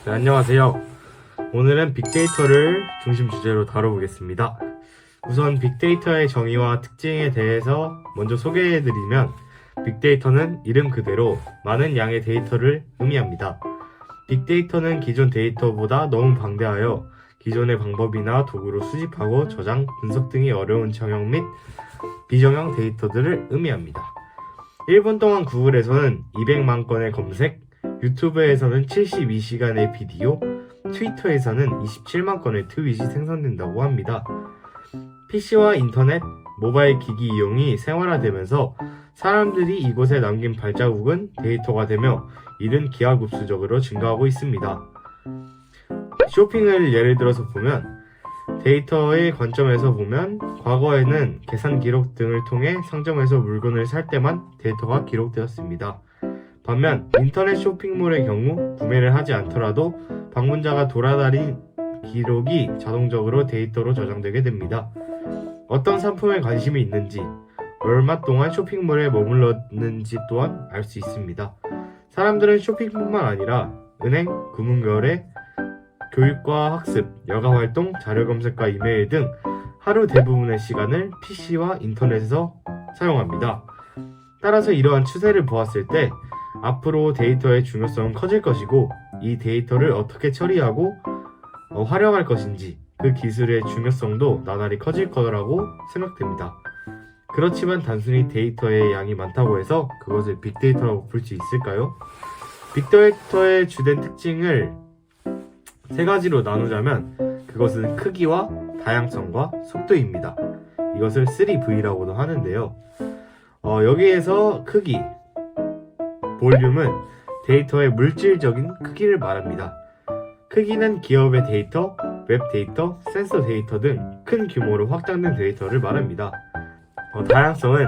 네, 안녕하세요. 오늘은 빅데이터를 중심 주제로 다뤄보겠습니다. 우선 빅데이터의 정의와 특징에 대해서 먼저 소개해드리면 빅데이터는 이름 그대로 많은 양의 데이터를 의미합니다. 빅데이터는 기존 데이터보다 너무 방대하여 기존의 방법이나 도구로 수집하고 저장, 분석 등이 어려운 정형 및 비정형 데이터들을 의미합니다. 1분 동안 구글에서는 200만 건의 검색, 유튜브에서는 72시간의 비디오, 트위터에서는 27만 건의 트윗이 생성된다고 합니다. PC와 인터넷, 모바일 기기 이용이 생활화되면서 사람들이 이곳에 남긴 발자국은 데이터가 되며 이는 기하급수적으로 증가하고 있습니다. 쇼핑을 예를 들어서 보면 데이터의 관점에서 보면 과거에는 계산 기록 등을 통해 상점에서 물건을 살 때만 데이터가 기록되었습니다. 반면 인터넷 쇼핑몰의 경우 구매를 하지 않더라도 방문자가 돌아다닌 기록이 자동적으로 데이터로 저장되게 됩니다. 어떤 상품에 관심이 있는지, 얼마 동안 쇼핑몰에 머물렀는지 또한 알 수 있습니다. 사람들은 쇼핑뿐만 아니라 은행, 금융거래, 교육과 학습, 여가활동, 자료검색과 이메일 등 하루 대부분의 시간을 PC와 인터넷에서 사용합니다. 따라서 이러한 추세를 보았을 때 앞으로 데이터의 중요성은 커질 것이고 이 데이터를 어떻게 처리하고 활용할 것인지 그 기술의 중요성도 나날이 커질 거라고 생각됩니다. 그렇지만 단순히 데이터의 양이 많다고 해서 그것을 빅데이터라고 부를 수 있을까요? 빅데이터의 주된 특징을 세 가지로 나누자면 그것은 크기와 다양성과 속도입니다. 이것을 3V라고도 하는데요. 여기에서 크기, 볼륨은 데이터의 물질적인 크기를 말합니다. 크기는 기업의 데이터, 웹 데이터, 센서 데이터 등 큰 규모로 확장된 데이터를 말합니다. 다양성은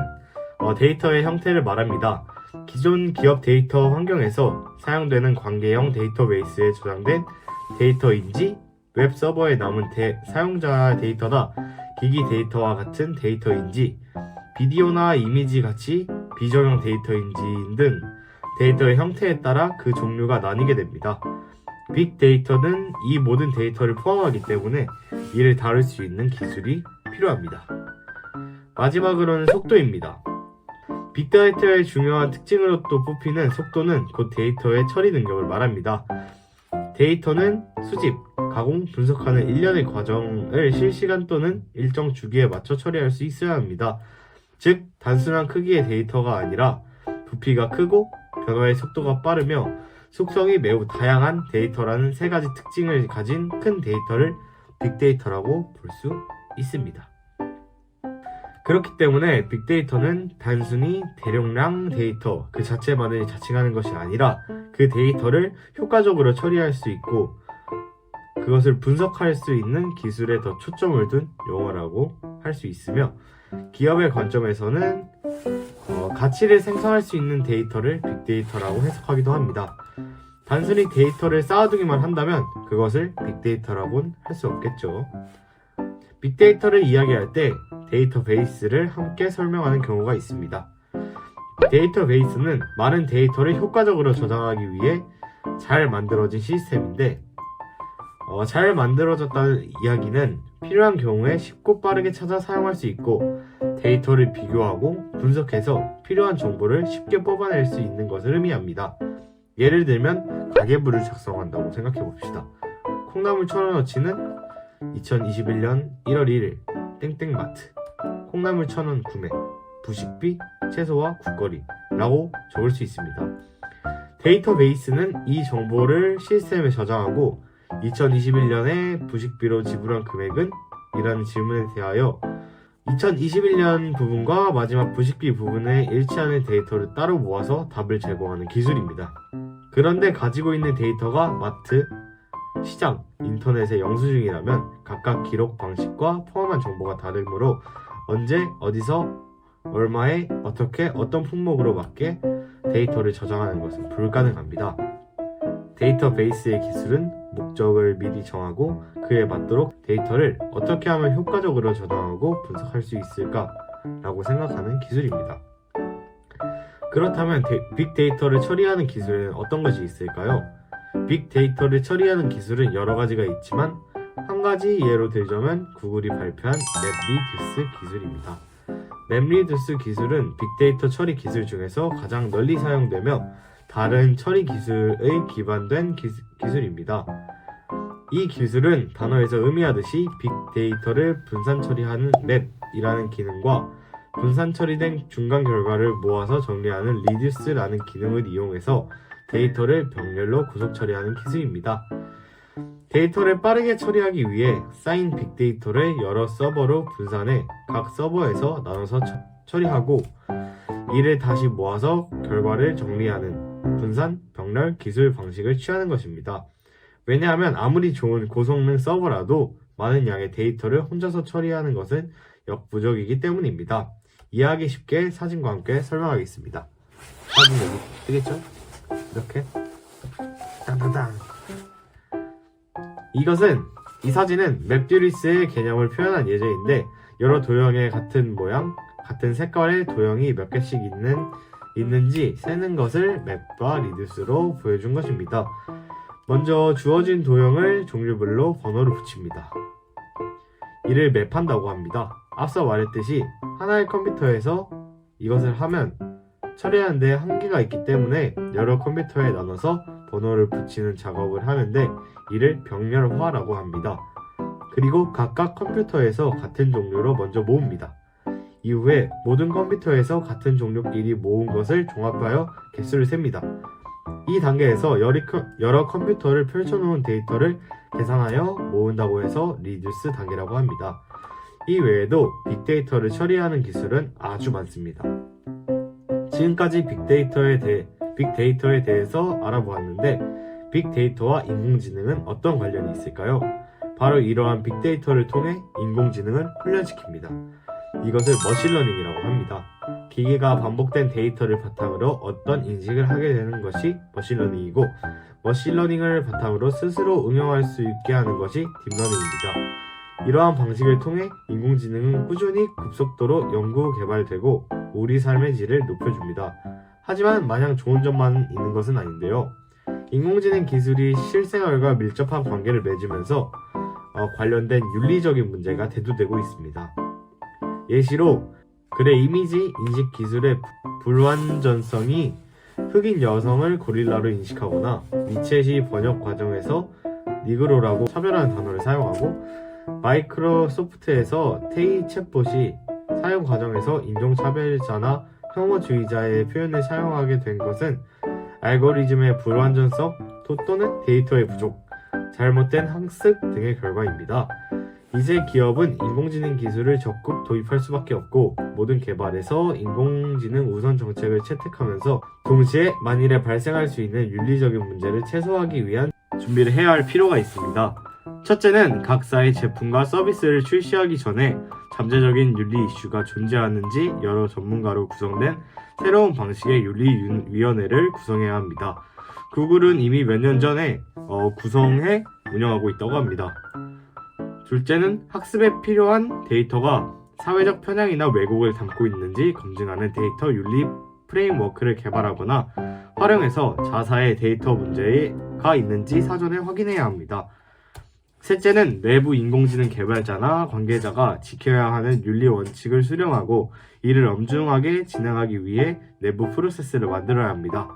데이터의 형태를 말합니다. 기존 기업 데이터 환경에서 사용되는 관계형 데이터베이스에 저장된 데이터인지 웹 서버에 남은 사용자 데이터나 기기 데이터와 같은 데이터인지 비디오나 이미지 같이 비정형 데이터인지 등 데이터의 형태에 따라 그 종류가 나뉘게 됩니다. 빅데이터는 이 모든 데이터를 포함하기 때문에 이를 다룰 수 있는 기술이 필요합니다. 마지막으로는 속도입니다. 빅데이터의 중요한 특징으로 또 뽑히는 속도는 곧 데이터의 처리 능력을 말합니다. 데이터는 수집, 가공, 분석하는 일련의 과정을 실시간 또는 일정 주기에 맞춰 처리할 수 있어야 합니다. 즉, 단순한 크기의 데이터가 아니라 부피가 크고 변화의 속도가 빠르며 속성이 매우 다양한 데이터라는 세 가지 특징을 가진 큰 데이터를 빅데이터라고 볼 수 있습니다. 그렇기 때문에 빅데이터는 단순히 대용량 데이터 그 자체만을 자칭하는 것이 아니라 그 데이터를 효과적으로 처리할 수 있고 그것을 분석할 수 있는 기술에 더 초점을 둔 용어라고 할 수 있으며 기업의 관점에서는 가치를 생성할 수 있는 데이터를 빅데이터라고 해석하기도 합니다. 단순히 데이터를 쌓아두기만 한다면 그것을 빅데이터라고는 할 수 없겠죠. 빅데이터를 이야기할 때 데이터베이스를 함께 설명하는 경우가 있습니다. 데이터베이스는 많은 데이터를 효과적으로 저장하기 위해 잘 만들어진 시스템인데 잘 만들어졌다는 이야기는 필요한 경우에 쉽고 빠르게 찾아 사용할 수 있고 데이터를 비교하고 분석해서 필요한 정보를 쉽게 뽑아낼 수 있는 것을 의미합니다. 예를 들면 가계부를 작성한다고 생각해 봅시다. 콩나물 1,000원어치는 2021년 1월 1일 땡땡마트 콩나물 1,000원 구매 부식비, 채소와 국거리 라고 적을 수 있습니다. 데이터베이스는 이 정보를 시스템에 저장하고 2021년에 부식비로 지불한 금액은? 이라는 질문에 대하여 2021년 부분과 마지막 부식비 부분에 일치하는 데이터를 따로 모아서 답을 제공하는 기술입니다. 그런데 가지고 있는 데이터가 마트, 시장, 인터넷의 영수증이라면 각각 기록 방식과 포함한 정보가 다르므로 언제, 어디서, 얼마에, 어떻게, 어떤 품목으로 맞게 데이터를 저장하는 것은 불가능합니다. 데이터베이스의 기술은 목적을 미리 정하고 그에 맞도록 데이터를 어떻게 하면 효과적으로 저장하고 분석할 수 있을까 라고 생각하는 기술입니다. 그렇다면 빅데이터를 처리하는 기술에는 어떤 것이 있을까요? 빅데이터를 처리하는 기술은 여러 가지가 있지만 한 가지 예로 들자면 구글이 발표한 맵리듀스 기술입니다. 맵리듀스 기술은 빅데이터 처리 기술 중에서 가장 널리 사용되며 다른 처리 기술에 기반된 기술입니다. 이 기술은 단어에서 의미하듯이 빅데이터를 분산 처리하는 맵이라는 기능과 분산 처리된 중간 결과를 모아서 정리하는 리듀스라는 기능을 이용해서 데이터를 병렬로 구속 처리하는 기술입니다. 데이터를 빠르게 처리하기 위해 쌓인 빅데이터를 여러 서버로 분산해 각 서버에서 나눠서 처리하고 이를 다시 모아서 결과를 정리하는 분산, 병렬 기술 방식을 취하는 것입니다. 왜냐하면 아무리 좋은 고성능 서버라도 많은 양의 데이터를 혼자서 처리하는 것은 역부족이기 때문입니다. 이해하기 쉽게 사진과 함께 설명하겠습니다. 사진 여기 뜨겠죠? 이렇게 땅땅땅. 이 사진은 맵듀리스의 개념을 표현한 예제인데 여러 도형의 같은 모양, 같은 색깔의 도형이 몇 개씩 있는지 세는 것을 맵과 리듀스로 보여준 것입니다. 먼저 주어진 도형을 종류별로 번호를 붙입니다. 이를 맵한다고 합니다. 앞서 말했듯이 하나의 컴퓨터에서 이것을 하면 처리하는데 한계가 있기 때문에 여러 컴퓨터에 나눠서 번호를 붙이는 작업을 하는데 이를 병렬화라고 합니다. 그리고 각각 컴퓨터에서 같은 종류로 먼저 모읍니다. 이후에 모든 컴퓨터에서 같은 종류끼리 모은 것을 종합하여 개수를 셉니다. 이 단계에서 여러 컴퓨터를 펼쳐놓은 데이터를 계산하여 모은다고 해서 리듀스 단계라고 합니다. 이 외에도 빅데이터를 처리하는 기술은 아주 많습니다. 지금까지 빅데이터에 대해서 알아보았는데 빅데이터와 인공지능은 어떤 관련이 있을까요? 바로 이러한 빅데이터를 통해 인공지능을 훈련시킵니다. 이것을 머신러닝이라고 합니다. 기계가 반복된 데이터를 바탕으로 어떤 인식을 하게 되는 것이 머신러닝이고 머신러닝을 바탕으로 스스로 응용할 수 있게 하는 것이 딥러닝입니다. 이러한 방식을 통해 인공지능은 꾸준히 급속도로 연구 개발되고 우리 삶의 질을 높여줍니다. 하지만 마냥 좋은 점만 있는 것은 아닌데요. 인공지능 기술이 실생활과 밀접한 관계를 맺으면서 관련된 윤리적인 문제가 대두되고 있습니다. 예시로 글의 이미지 인식 기술의 불완전성이 흑인 여성을 고릴라로 인식하거나 니체시 번역 과정에서 니그로라고 차별하는 단어를 사용하고 마이크로소프트에서 테이 챗봇이 사용 과정에서 인종차별자나 혐오주의자의 표현을 사용하게 된 것은 알고리즘의 불완전성 또는 데이터의 부족, 잘못된 학습 등의 결과입니다. 이제 기업은 인공지능 기술을 적극 도입할 수밖에 없고 모든 개발에서 인공지능 우선 정책을 채택하면서 동시에 만일에 발생할 수 있는 윤리적인 문제를 최소화하기 위한 준비를 해야 할 필요가 있습니다. 첫째는 각사의 제품과 서비스를 출시하기 전에 잠재적인 윤리 이슈가 존재하는지 여러 전문가로 구성된 새로운 방식의 윤리위원회를 구성해야 합니다. 구글은 이미 몇 년 전에 구성해 운영하고 있다고 합니다. 둘째는 학습에 필요한 데이터가 사회적 편향이나 왜곡을 담고 있는지 검증하는 데이터 윤리 프레임워크를 개발하거나 활용해서 자사의 데이터 문제가 있는지 사전에 확인해야 합니다. 셋째는 내부 인공지능 개발자나 관계자가 지켜야 하는 윤리 원칙을 수령하고 이를 엄중하게 진행하기 위해 내부 프로세스를 만들어야 합니다.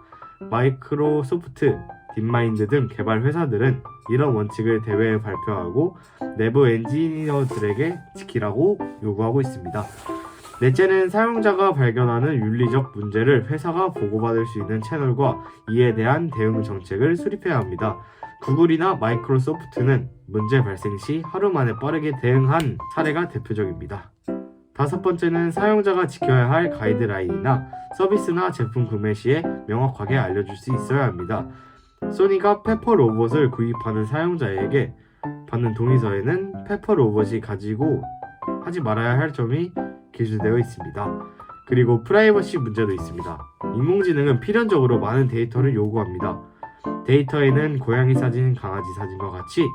마이크로소프트, 딥마인드 등 개발 회사들은 이런 원칙을 대회에 발표하고 내부 엔지니어들에게 지키라고 요구하고 있습니다. 넷째는 사용자가 발견하는 윤리적 문제를 회사가 보고받을 수 있는 채널과 이에 대한 대응 정책을 수립해야 합니다. 구글이나 마이크로소프트는 문제 발생 시 하루 만에 빠르게 대응한 사례가 대표적입니다. 다섯 번째는 사용자가 지켜야 할 가이드라인이나 서비스나 제품 구매 시에 명확하게 알려줄 수 있어야 합니다. 소니가 페퍼 로봇을 구입하는 사용자에게 받는 동의서에는 페퍼 로봇이 가지고 하지 말아야 할 점이 기술되어 있습니다. 그리고 프라이버시 문제도 있습니다. 인공지능은 필연적으로 많은 데이터를 요구합니다. 데이터에는 고양이 사진, 강아지 사진과 같이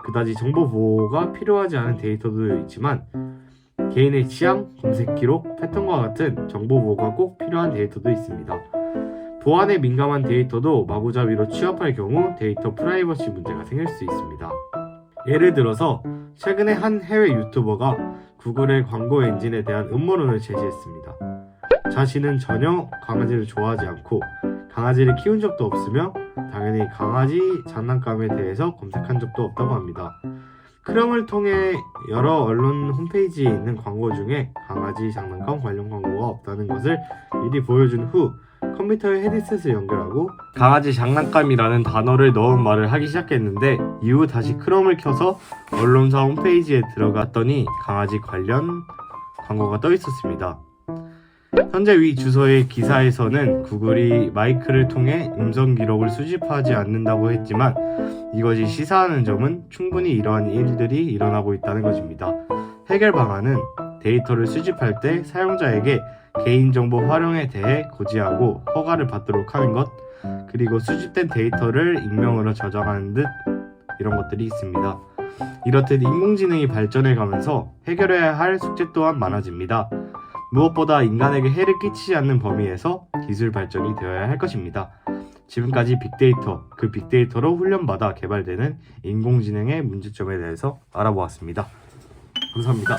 그다지 정보 보호가 필요하지 않은 데이터도 있지만 개인의 취향, 검색 기록, 패턴과 같은 정보 보호가 꼭 필요한 데이터도 있습니다. 보안에 민감한 데이터도 마구잡이로 취업할 경우 데이터 프라이버시 문제가 생길 수 있습니다. 예를 들어서 최근에 한 해외 유튜버가 구글의 광고 엔진에 대한 음모론을 제시했습니다. 자신은 전혀 강아지를 좋아하지 않고 강아지를 키운 적도 없으며 당연히 강아지 장난감에 대해서 검색한 적도 없다고 합니다. 크롬을 통해 여러 언론 홈페이지에 있는 광고 중에 강아지 장난감 관련 광고가 없다는 것을 미리 보여준 후 컴퓨터에 헤드셋을 연결하고 강아지 장난감이라는 단어를 넣은 말을 하기 시작했는데 이후 다시 크롬을 켜서 언론사 홈페이지에 들어갔더니 강아지 관련 광고가 떠 있었습니다. 현재 위 주소의 기사에서는 구글이 마이크를 통해 음성 기록을 수집하지 않는다고 했지만 이것이 시사하는 점은 충분히 이러한 일들이 일어나고 있다는 것입니다. 해결 방안은 데이터를 수집할 때 사용자에게 개인정보 활용에 대해 고지하고 허가를 받도록 하는 것, 그리고 수집된 데이터를 익명으로 저장하는 듯 이런 것들이 있습니다. 이렇듯 인공지능이 발전해가면서 해결해야 할 숙제 또한 많아집니다. 무엇보다 인간에게 해를 끼치지 않는 범위에서 기술 발전이 되어야 할 것입니다. 지금까지 빅데이터, 그 빅데이터로 훈련받아 개발되는 인공지능의 문제점에 대해서 알아보았습니다. 감사합니다.